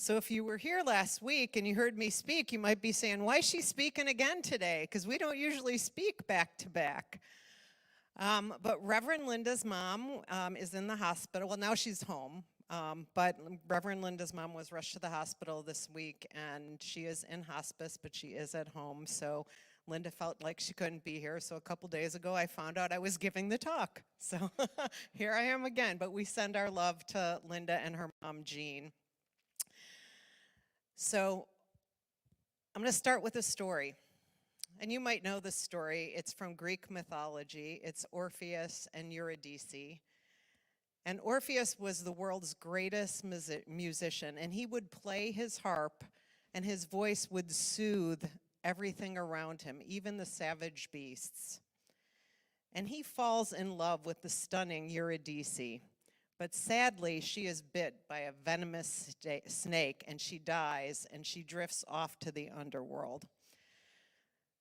So if you were here last week and you heard me speak, you might be saying, why is she speaking again today? Because we don't usually speak back to back. But Reverend Linda's mom is in the hospital. Well, now she's home. But Reverend Linda's mom was rushed to the hospital this week, and she is in hospice, but she is at home. So Linda felt like she couldn't be here. So a couple days ago, I found out I was giving the talk. So here I am again. But we send our love to Linda and her mom, Jean. So I'm going to start with a story. And you might know this story. It's from Greek mythology. It's Orpheus and Eurydice. And Orpheus was the world's greatest musician, and he would play his harp, and his voice would soothe everything around him, even the savage beasts. And he falls in love with the stunning Eurydice. But sadly, she is bit by a venomous snake, and she dies, and she drifts off to the underworld.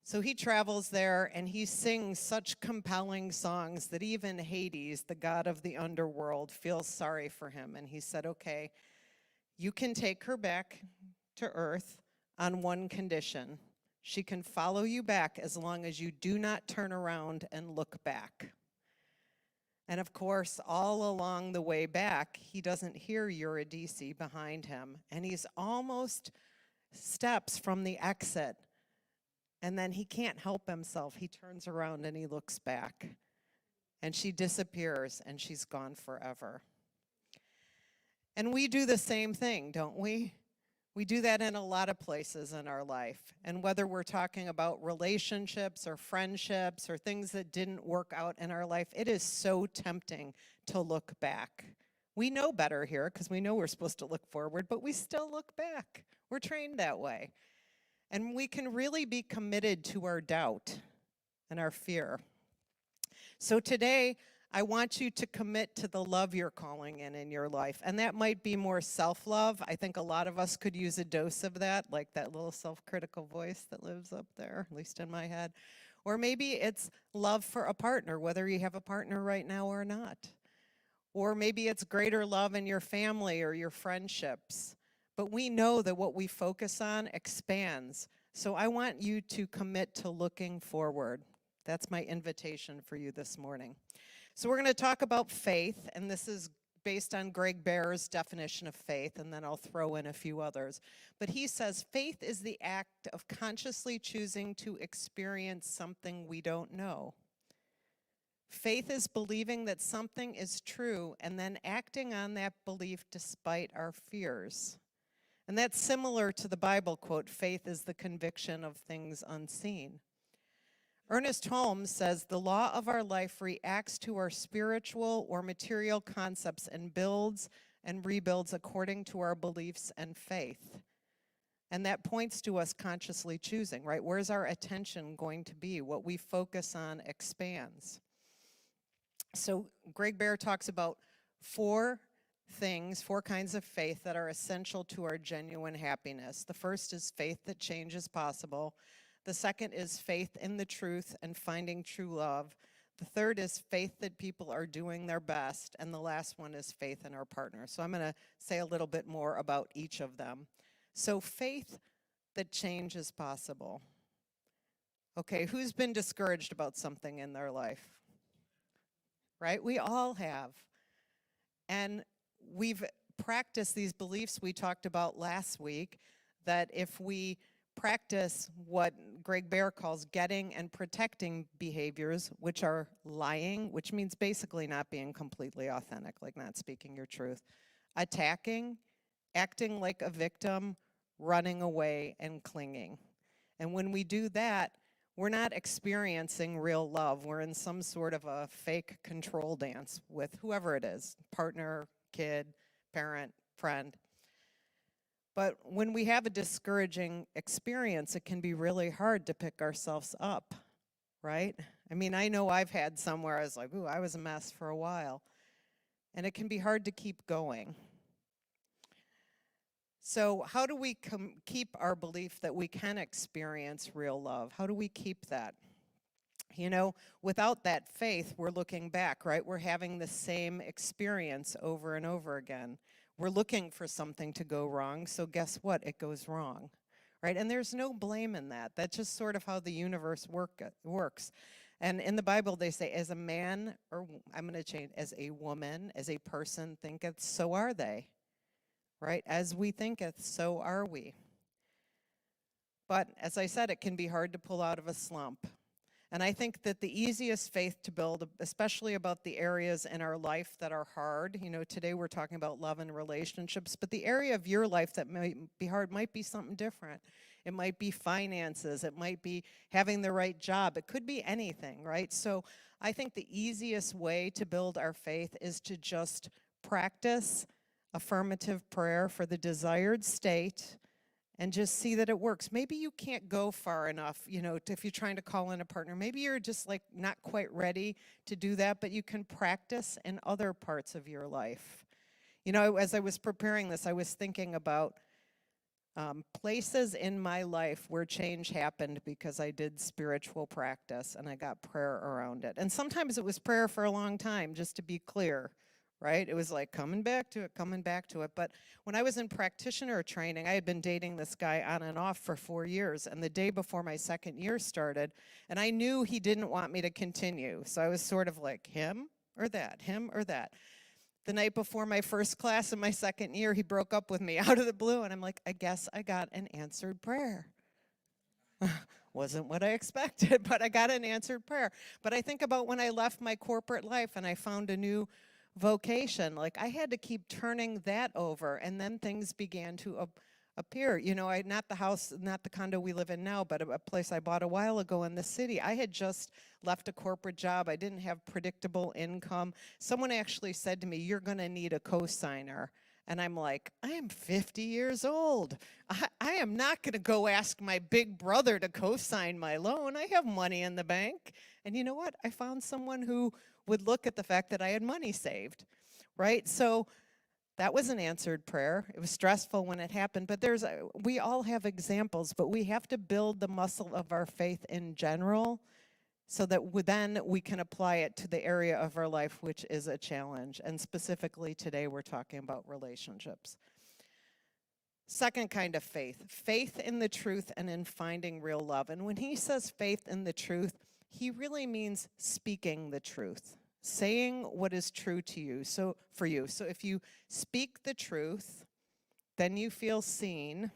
So he travels there, and he sings such compelling songs that even Hades, the god of the underworld, feels sorry for him. And he said, okay, you can take her back to earth on one condition. She can follow you back as long as you do not turn around and look back. And of course, all along the way back, he doesn't hear Eurydice behind him. And he's almost steps from the exit. And then he can't help himself. He turns around and he looks back. And she disappears and she's gone forever. And we do the same thing, don't we? We do that in a lot of places in our life. And whether we're talking about relationships or friendships or things that didn't work out in our life, it is so tempting to look back. We know better here because we know we're supposed to look forward, but we still look back. We're trained that way. And we can really be committed to our doubt and our fear. So today, I want you to commit to the love you're calling in your life. And that might be more self-love. I think a lot of us could use a dose of that, like that little self-critical voice that lives up there, at least in my head. Or maybe it's love for a partner, whether you have a partner right now or not. Or maybe it's greater love in your family or your friendships. But we know that what we focus on expands. So I want you to commit to looking forward. That's my invitation for you this morning. So we're going to talk about faith, and this is based on Greg Baer's definition of faith, and then I'll throw in a few others. But he says faith is the act of consciously choosing to experience something we don't know. Faith is believing that something is true and then acting on that belief despite our fears. And that's similar to the Bible quote, faith is the conviction of things unseen. Ernest Holmes says, the law of our life reacts to our spiritual or material concepts and builds and rebuilds according to our beliefs and faith. And that points to us consciously choosing, right? Where's our attention going to be? What we focus on expands. So Greg Baer talks about four kinds of faith that are essential to our genuine happiness. The first is faith that change is possible. The second is faith in the truth and finding true love. The third is faith that people are doing their best. And the last one is faith in our partner. So I'm going to say a little bit more about each of them. So faith that change is possible. Okay, who's been discouraged about something in their life? Right? We all have. And we've practiced these beliefs we talked about last week, that if we practice what Greg Baer calls getting and protecting behaviors, which are lying, which means basically not being completely authentic, like not speaking your truth, attacking, acting like a victim, running away, and clinging. And when we do that, we're not experiencing real love. We're in some sort of a fake control dance with whoever it is, partner, kid, parent, friend. But when we have a discouraging experience, it can be really hard to pick ourselves up, right? I mean, I know I've had some where I was like, ooh, I was a mess for a while. And it can be hard to keep going. So how do we keep our belief that we can experience real love? How do we keep that? You know, without that faith, we're looking back, right? We're having the same experience over and over again. We're looking for something to go wrong, so guess what? It goes wrong, right? And there's no blame in that. That's just sort of how the universe works. And in the Bible, they say, as a man, or I'm going to change, as a woman, as a person thinketh, so are they, right? As we thinketh, so are we. But as I said, it can be hard to pull out of a slump. And I think that the easiest faith to build, especially about the areas in our life that are hard, you know, today we're talking about love and relationships, but the area of your life that might be hard might be something different. It might be finances, it might be having the right job, it could be anything, right? So I think the easiest way to build our faith is to just practice affirmative prayer for the desired state and just see that it works. Maybe you can't go far enough, you know, if you're trying to call in a partner. Maybe you're just like not quite ready to do that, but you can practice in other parts of your life. You know, as I was preparing this, I was thinking about places in my life where change happened because I did spiritual practice and I got prayer around it. And sometimes it was prayer for a long time, just to be clear, right? It was like coming back to it. But when I was in practitioner training, I had been dating this guy on and off for 4 years. And the day before my second year started, and I knew he didn't want me to continue. So I was sort of like, him or that, him or that. The night before my first class in my second year, he broke up with me out of the blue. And I'm like, I guess I got an answered prayer. Wasn't what I expected, but I got an answered prayer. But I think about when I left my corporate life and I found a new vocation, like I had to keep turning that over, and then things began to appear. You know, not the house, not the condo we live in now, but a place I bought a while ago in the city. I had just left a corporate job. I didn't have predictable income. Someone actually said to me, "You're going to need a co-signer." And I'm like, I am 50 years old. I am not going to go ask my big brother to co-sign my loan. I have money in the bank. And you know what? I found someone who would look at the fact that I had money saved, right? So that was an answered prayer. It was stressful when it happened, but we all have examples, but we have to build the muscle of our faith in general so that then we can apply it to the area of our life which is a challenge. And specifically today we're talking about relationships. Second kind of faith, faith in the truth and in finding real love. And when he says faith in the truth, he really means speaking the truth, saying what is true to you. So for you, so if you speak the truth, then you feel seen,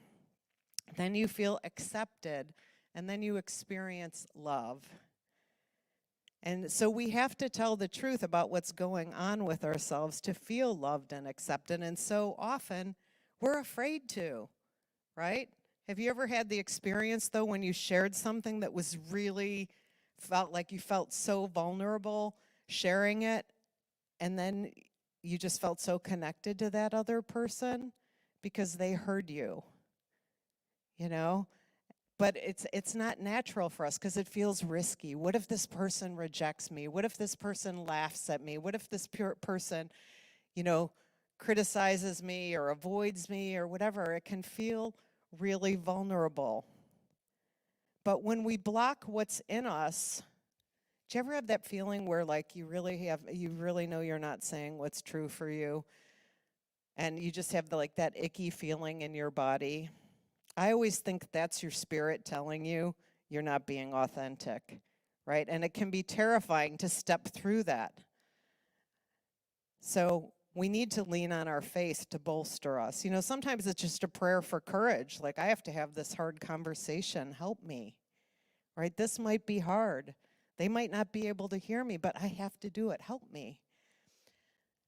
then you feel accepted, and then you experience love. And so we have to tell the truth about what's going on with ourselves to feel loved and accepted. And so often we're afraid to, right? Have you ever had the experience, though, when you shared something that was really felt like you felt so vulnerable sharing it, and then you just felt so connected to that other person because they heard you, you know? But it's not natural for us because it feels risky. What if this person rejects me? What if this person laughs at me? What if this person, you know, criticizes me or avoids me or whatever? It can feel really vulnerable. But when we block what's in us, do you ever have that feeling where like you really know you're not saying what's true for you, and you just have that icky feeling in your body? I always think that's your spirit telling you you're not being authentic, right? And it can be terrifying to step through that. So we need to lean on our faith to bolster us. You know, sometimes it's just a prayer for courage. Like, I have to have this hard conversation. Help me, right? This might be hard. They might not be able to hear me, but I have to do it. Help me.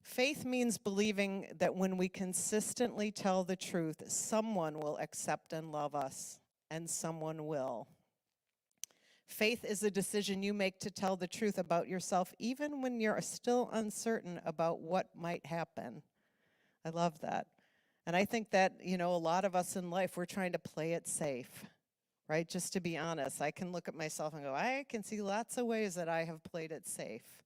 Faith means believing that when we consistently tell the truth, someone will accept and love us, and someone will. Faith is a decision you make to tell the truth about yourself, even when you're still uncertain about what might happen. I love that. And I think that, you know, a lot of us in life, we're trying to play it safe, right? Just to be honest, I can look at myself and go, I can see lots of ways that I have played it safe.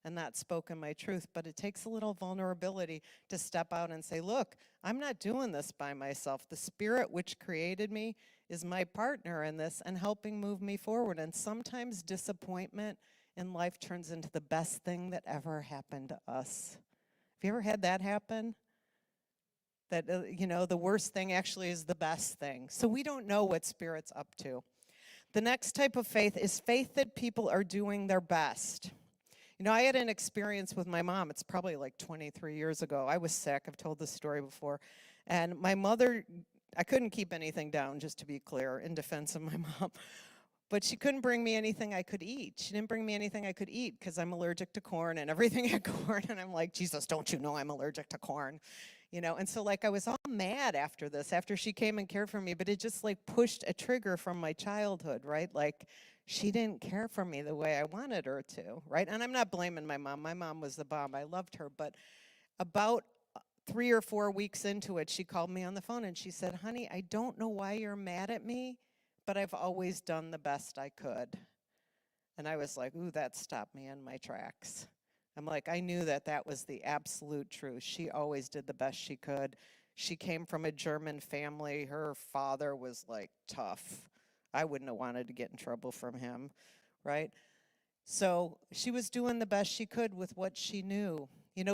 and not spoken my truth. But it takes a little vulnerability to step out and say, look, I'm not doing this by myself. The Spirit which created me is my partner in this and helping move me forward. And sometimes disappointment in life turns into the best thing that ever happened to us. Have you ever had that happen? That, the worst thing actually is the best thing. So we don't know what Spirit's up to. The next type of faith is faith that people are doing their best. I had an experience with my mom. It's probably like 23 years ago. I was sick. I've told this story before. And my mother, I couldn't keep anything down, just to be clear, in defense of my mom. But she couldn't bring me anything I could eat. She didn't bring me anything I could eat because I'm allergic to corn and everything had corn. And I'm like, Jesus, don't you know I'm allergic to corn? And so I was all mad after this, after she came and cared for me, but it just pushed a trigger from my childhood, right? She didn't care for me the way I wanted her to, right? And I'm not blaming my mom. My mom was the bomb. I loved her. But about 3 or 4 weeks into it, she called me on the phone and she said, honey, I don't know why you're mad at me, but I've always done the best I could. And I was like, ooh, that stopped me in my tracks. I'm like, I knew that was the absolute truth. She always did the best she could. She came from a German family. Her father was tough. I wouldn't have wanted to get in trouble from him, right? So she was doing the best she could with what she knew.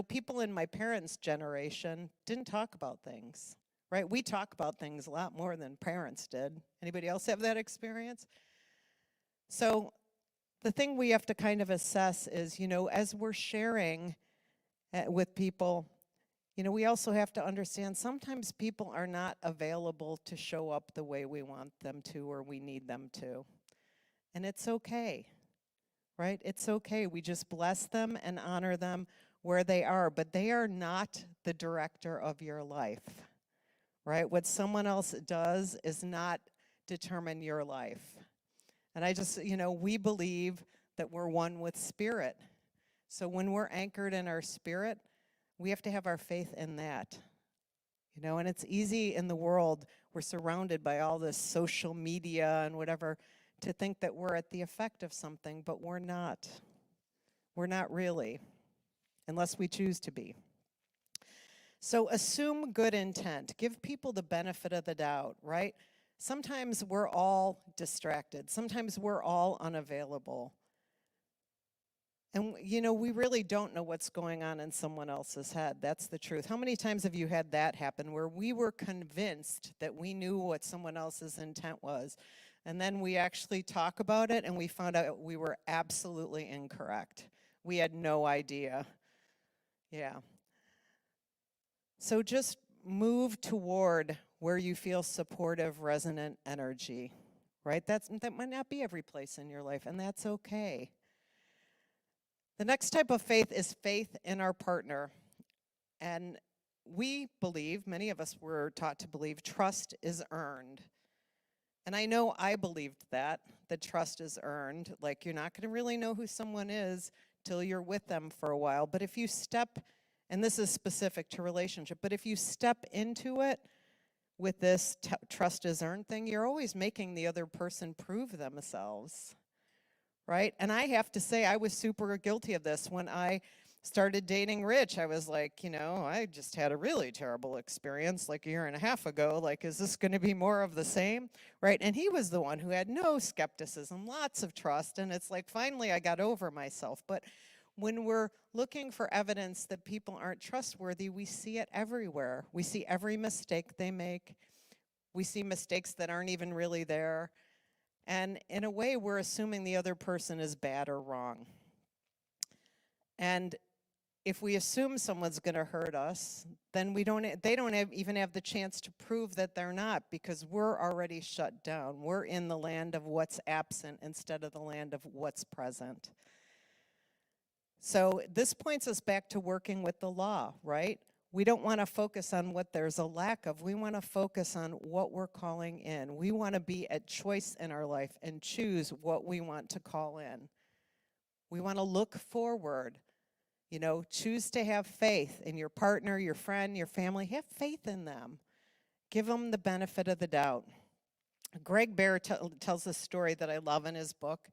People in my parents' generation didn't talk about things, right? We talk about things a lot more than parents did. Anybody else have that experience? So the thing we have to kind of assess is, as we're sharing with people, we also have to understand sometimes people are not available to show up the way we want them to or we need them to. And it's okay, right? It's okay. We just bless them and honor them where they are, but they are not the director of your life, right? What someone else does is not determine your life. And I just, we believe that we're one with Spirit. So when we're anchored in our Spirit, we have to have our faith in that. And it's easy in the world, we're surrounded by all this social media and whatever, to think that we're at the effect of something, but we're not. We're not really, unless we choose to be. So assume good intent. Give people the benefit of the doubt, right? Sometimes we're all distracted. Sometimes we're all unavailable. And, we really don't know what's going on in someone else's head. That's the truth. How many times have you had that happen where we were convinced that we knew what someone else's intent was, and then we actually talk about it and we found out we were absolutely incorrect? We had no idea. Yeah. So just move toward where you feel supportive, resonant energy, right? That might not be every place in your life, and that's okay. The next type of faith is faith in our partner. And we believe, many of us were taught to believe, trust is earned. And I know I believed that trust is earned. You're not going to really know who someone is till you're with them for a while. But if you step, and this is specific to relationship, but if you step into it with this trust is earned thing, you're always making the other person prove themselves, right? And I have to say, I was super guilty of this. When I started dating Rich, I was like, I just had a really terrible experience a year and a half ago. Is this going to be more of the same, right? And he was the one who had no skepticism, lots of trust. And it's finally I got over myself. But when we're looking for evidence that people aren't trustworthy, we see it everywhere. We see every mistake they make. We see mistakes that aren't even really there. And in a way, we're assuming the other person is bad or wrong. And if we assume someone's going to hurt us, then they don't even have the chance to prove that they're not, because we're already shut down. We're in the land of what's absent instead of the land of what's present. So this points us back to working with the law, right? We don't want to focus on what there's a lack of. We want to focus on what we're calling in. We want to be at choice in our life and choose what we want to call in. We want to look forward. Choose to have faith in your partner, your friend, your family. Have faith in them. Give them the benefit of the doubt. Baer tells a story that I love in his book.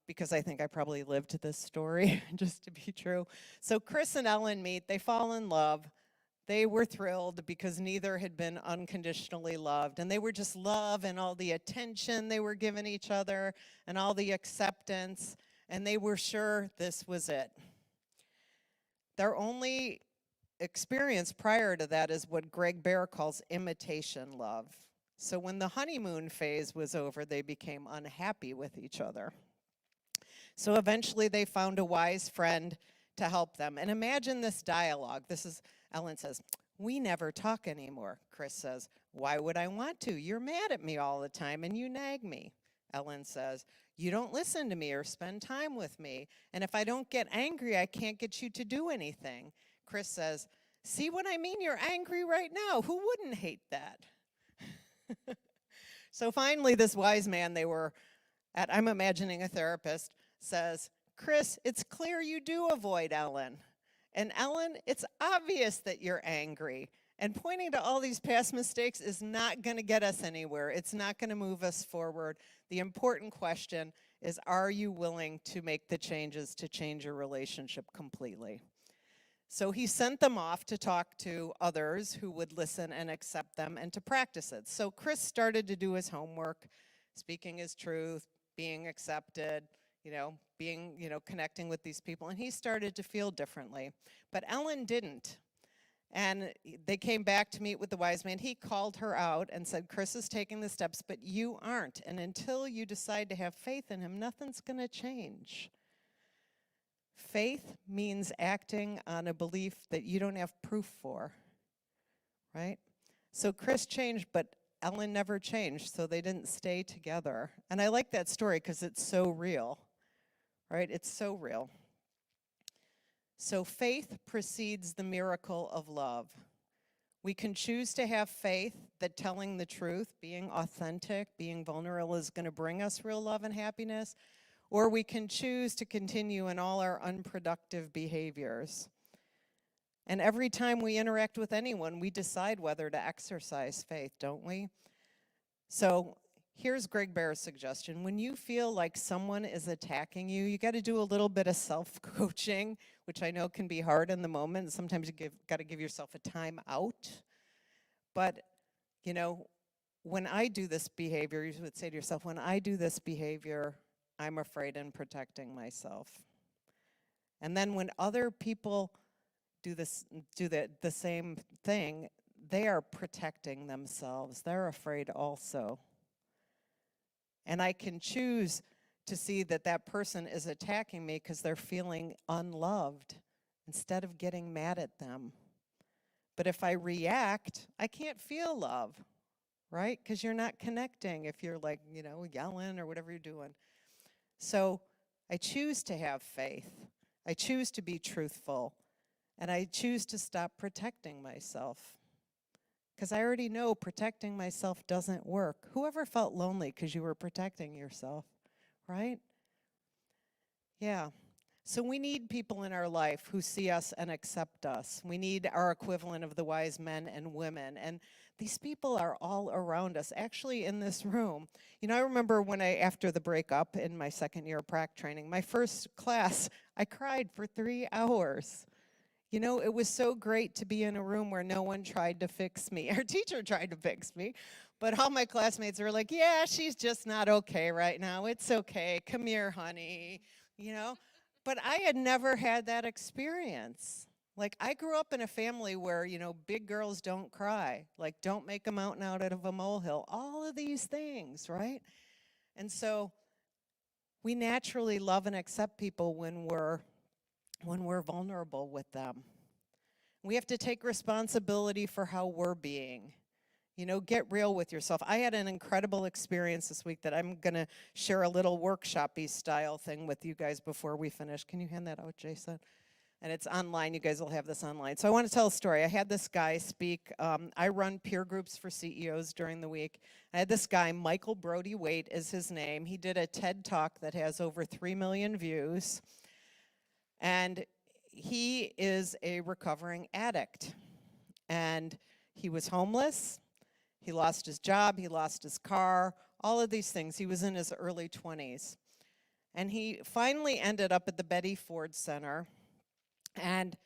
because I think I probably lived this story, just to be true. So Chris and Ellen meet, they fall in love. They were thrilled because neither had been unconditionally loved. And they were just love and all the attention they were giving each other and all the acceptance. And they were sure this was it. Their only experience prior to that is what Baer calls imitation love. So when the honeymoon phase was over, they became unhappy with each other. So eventually they found a wise friend to help them. And imagine this dialogue. This is, Ellen says, "We never talk anymore." Chris says, "Why would I want to? You're mad at me all the time and you nag me." Ellen says, "You don't listen to me or spend time with me. And if I don't get angry, I can't get you to do anything." Chris says, "See what I mean? You're angry right now. Who wouldn't hate that?" So finally, this wise man they were at, I'm imagining a therapist, says, "Chris, it's clear you do avoid Ellen. And Ellen, it's obvious that you're angry. And pointing to all these past mistakes is not going to get us anywhere. It's not going to move us forward. The important question is, are you willing to make the changes to change your relationship completely?" So he sent them off to talk to others who would listen and accept them and to practice it. So Chris started to do his homework, speaking his truth, being accepted, being, connecting with these people. And he started to feel differently. But Ellen didn't. And they came back to meet with the wise man. He called her out and said, "Chris is taking the steps, but you aren't. And until you decide to have faith in him, nothing's going to change." Faith means acting on a belief that you don't have proof for, right? So Chris changed, but Ellen never changed, so they didn't stay together. And I like that story because it's so real, right? It's so real. So faith precedes the miracle of love. We can choose to have faith that telling the truth, being authentic, being vulnerable is going to bring us real love and happiness. Or we can choose to continue in all our unproductive behaviors. And every time we interact with anyone, we decide whether to exercise faith, don't we? So here's Baer's suggestion. When you feel like someone is attacking you, you got to do a little bit of self-coaching, which I know can be hard in the moment. Sometimes you got to give yourself a time out. But, when I do this behavior, you would say to yourself, when I do this behavior, I'm afraid and protecting myself. And then when other people do the same thing, they are protecting themselves. They're afraid also. And I can choose to see that that person is attacking me because they're feeling unloved instead of getting mad at them. But if I react, I can't feel love, right? Because you're not connecting if you're like, yelling or whatever you're doing. So I choose to have faith. I choose to be truthful. And I choose to stop protecting myself. Because I already know protecting myself doesn't work. Whoever felt lonely because you were protecting yourself, right? Yeah. So we need people in our life who see us and accept us. We need our equivalent of the wise men and women. And these people are all around us, actually in this room. I remember when after the breakup in my second year of prac training, my first class, I cried for 3 hours. It was so great to be in a room where no one tried to fix me. Our teacher tried to fix me, but all my classmates were like, "Yeah, she's just not okay right now. It's okay. Come here, honey." But I had never had that experience. Like, I grew up in a family where, big girls don't cry. Like, don't make a mountain out of a molehill. All of these things, right? And so we naturally love and accept people when we're vulnerable with them. We have to take responsibility for how we're being. Get real with yourself. I had an incredible experience this week that I'm going to share a little workshop-y style thing with you guys before we finish. Can you hand that out, Jason? And it's online. You guys will have this online. So I want to tell a story. I had this guy speak. I run peer groups for CEOs during the week. I had this guy, Michael Brody Waite is his name. He did a TED Talk that has over 3 million views. And he is a recovering addict. And he was homeless. He lost his job. He lost his car. All of these things. He was in his early 20s. And he finally ended up at the Betty Ford Center. And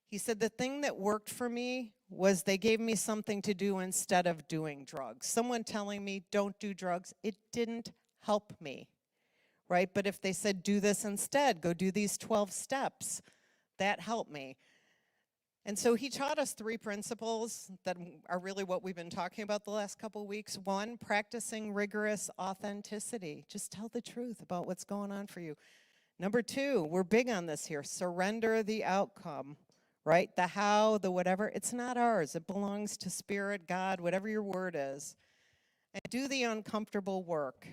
he said, the thing that worked for me was they gave me something to do instead of doing drugs. Someone telling me, don't do drugs, it didn't help me, right? But if they said, do this instead, go do these 12 steps, that helped me. And so he taught us 3 principles that are really what we've been talking about the last couple of weeks. 1, practicing rigorous authenticity. Just tell the truth about what's going on for you. Number 2, we're big on this here, surrender the outcome, right? The how, the whatever, it's not ours. It belongs to Spirit, God, whatever your word is. And do the uncomfortable work.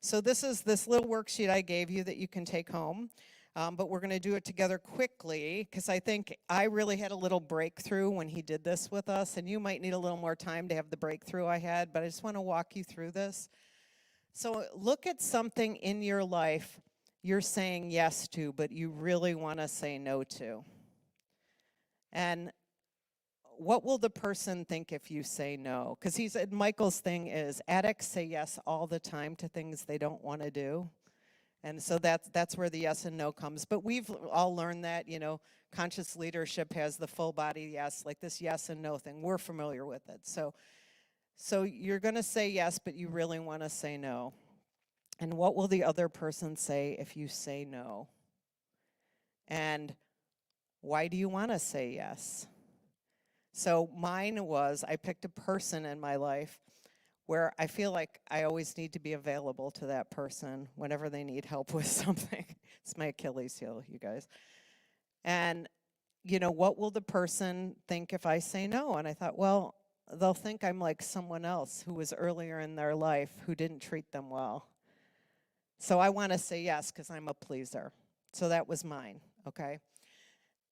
So this is this little worksheet I gave you that you can take home. But we're going to do it together quickly because I think I really had a little breakthrough when he did this with us, and you might need a little more time to have the breakthrough I had, but I just want to walk you through this. So look at something in your life you're saying yes to, but you really want to say no to. And what will the person think if you say no? Because he said Michael's thing is addicts say yes all the time to things they don't want to do. And so that's where the yes and no comes. But we've all learned that, you know, conscious leadership has the full body yes, like this yes and no thing. We're familiar with it. So you're going to say yes, but you really want to say no. And what will the other person say if you say no? And why do you want to say yes? So mine was, I picked a person in my life where I feel like I always need to be available to that person whenever they need help with something. It's my Achilles heel, you guys. And, you know, what will the person think if I say no? And I thought, well, they'll think I'm like someone else who was earlier in their life who didn't treat them well. So I want to say yes because I'm a pleaser. So that was mine, okay?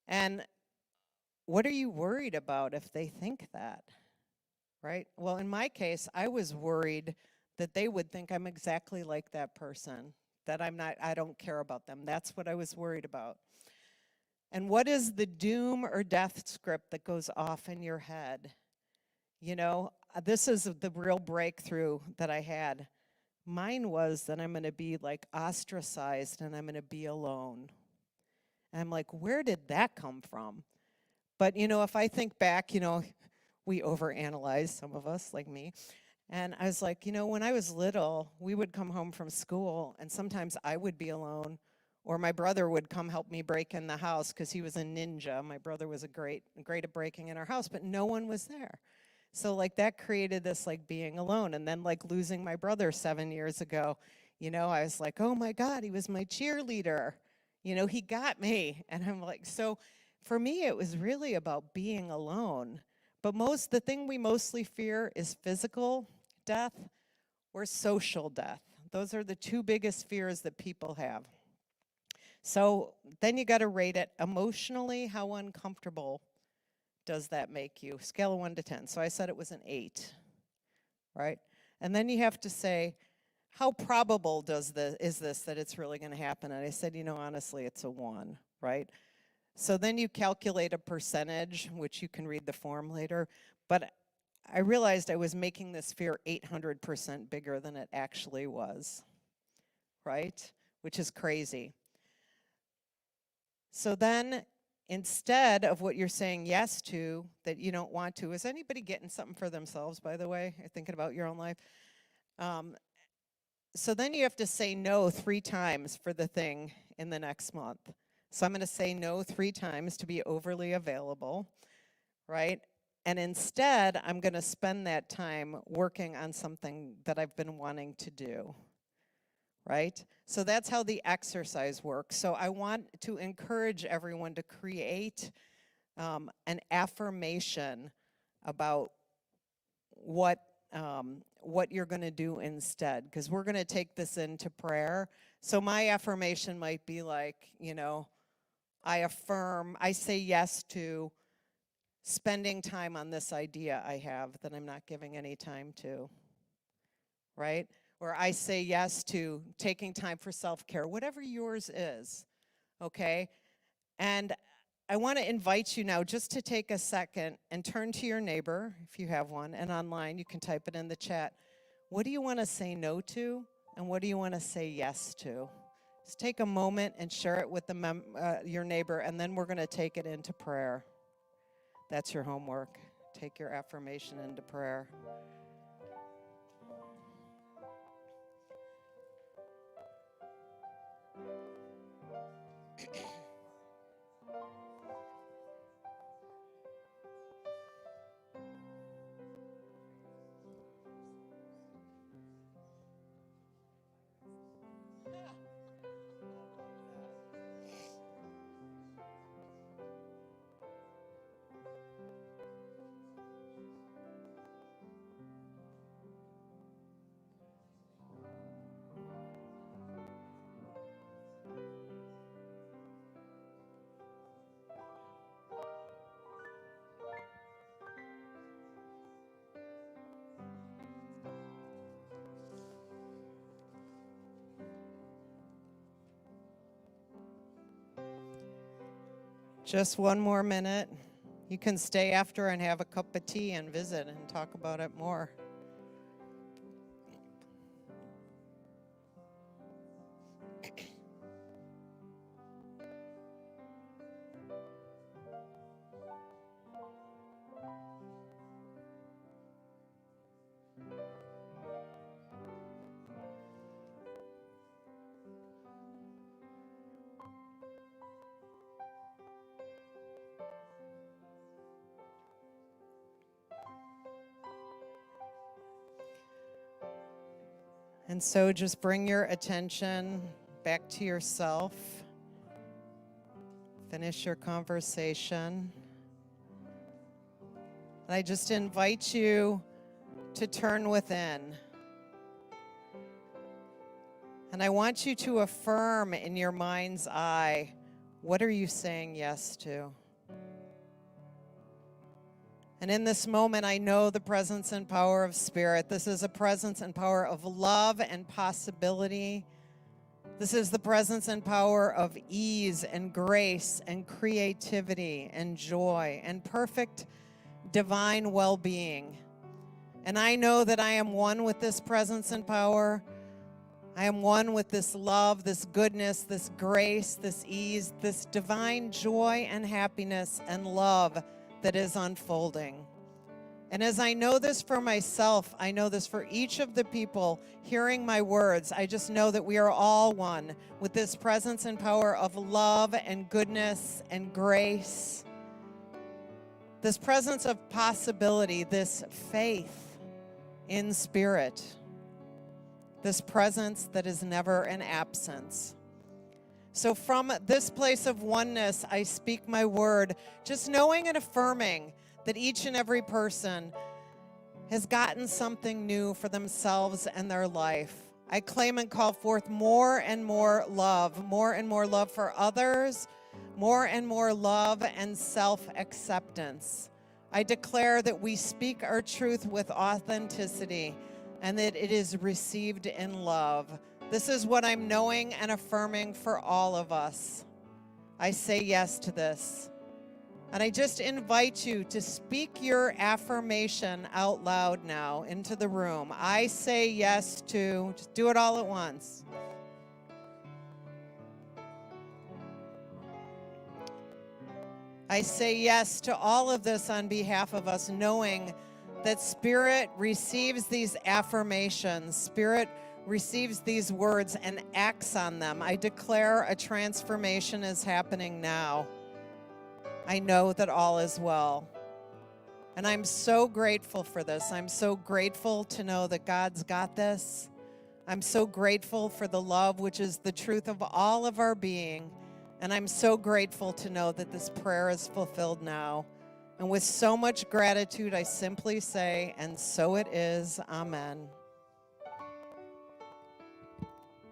And what are you worried about if they think that? Right? Well, in my case, I was worried that they would think I'm exactly like that person, that I don't care about them. That's what I was worried about. And what is the doom or death script that goes off in your head? You know, this is the real breakthrough that I had. Mine was that I'm going to be like ostracized and I'm going to be alone. And I'm like, where did that come from? But, you know, if I think back, you know, we overanalyze, some of us, like me. And I was like, you know, when I was little, we would come home from school, and sometimes I would be alone, or my brother would come help me break in the house because he was a ninja. My brother was great at breaking in our house, but no one was there. So, like, that created this, like, being alone. And then, like, losing my brother 7 years ago, you know, I was like, oh, my God, he was my cheerleader. You know, he got me. And I'm like, so for me, it was really about being alone. But the thing we mostly fear is physical death or social death. Those are the 2 biggest fears that people have. So then you got to rate it emotionally. How uncomfortable does that make you? Scale of 1 to 10. So I said it was an 8, right? And then you have to say, how probable is this that it's really going to happen? And I said, you know, honestly, it's a 1, right? So then you calculate a percentage, which you can read the form later. But I realized I was making this fear 800% bigger than it actually was, right? Which is crazy. So then, instead of what you're saying yes to that you don't want to, is anybody getting something for themselves, by the way? You're thinking about your own life? So then you have to say no 3 times for the thing in the next month. So I'm going to say no 3 times to be overly available, right? And instead, I'm going to spend that time working on something that I've been wanting to do, right? So that's how the exercise works. So I want to encourage everyone to create an affirmation about what you're going to do instead, because we're going to take this into prayer. So my affirmation might be like, you know, I say yes to spending time on this idea I have that I'm not giving any time to, right? Or I say yes to taking time for self-care, whatever yours is, okay? And I want to invite you now just to take a second and turn to your neighbor, if you have one, and online, you can type it in the chat. What do you want to say no to, and what do you want to say yes to? Just take a moment and share it with your neighbor, and then we're going to take it into prayer. That's your homework. Take your affirmation into prayer. Just one more minute. You can stay after and have a cup of tea and visit and talk about it more. And so just bring your attention back to yourself. Finish your conversation. And I just invite you to turn within. And I want you to affirm in your mind's eye, what are you saying yes to? And in this moment, I know the presence and power of Spirit. This is a presence and power of love and possibility. This is the presence and power of ease and grace and creativity and joy and perfect divine well-being. And I know that I am one with this presence and power. I am one with this love, this goodness, this grace, this ease, this divine joy and happiness and love that is unfolding. And as I know this for myself, I know this for each of the people hearing my words. I just know that we are all one with this presence and power of love and goodness and grace. This presence of possibility, this faith in Spirit, this presence that is never an absence. So from this place of oneness, I speak my word, just knowing and affirming that each and every person has gotten something new for themselves and their life. I claim and call forth more and more love for others, more and more love and self-acceptance. I declare that we speak our truth with authenticity and that it is received in love. This is what I'm knowing and affirming for all of us. I say yes to this. And I just invite you to speak your affirmation out loud now into the room. I say yes to, just do it all at once. I say yes to all of this on behalf of us, knowing that Spirit receives these affirmations. Spirit receives these words and acts on them. I declare a transformation is happening now. I know that all is well. And I'm so grateful for this. I'm so grateful to know that God's got this. I'm so grateful for the love, which is the truth of all of our being. And I'm so grateful to know that this prayer is fulfilled now. And with so much gratitude, I simply say, and so it is, amen.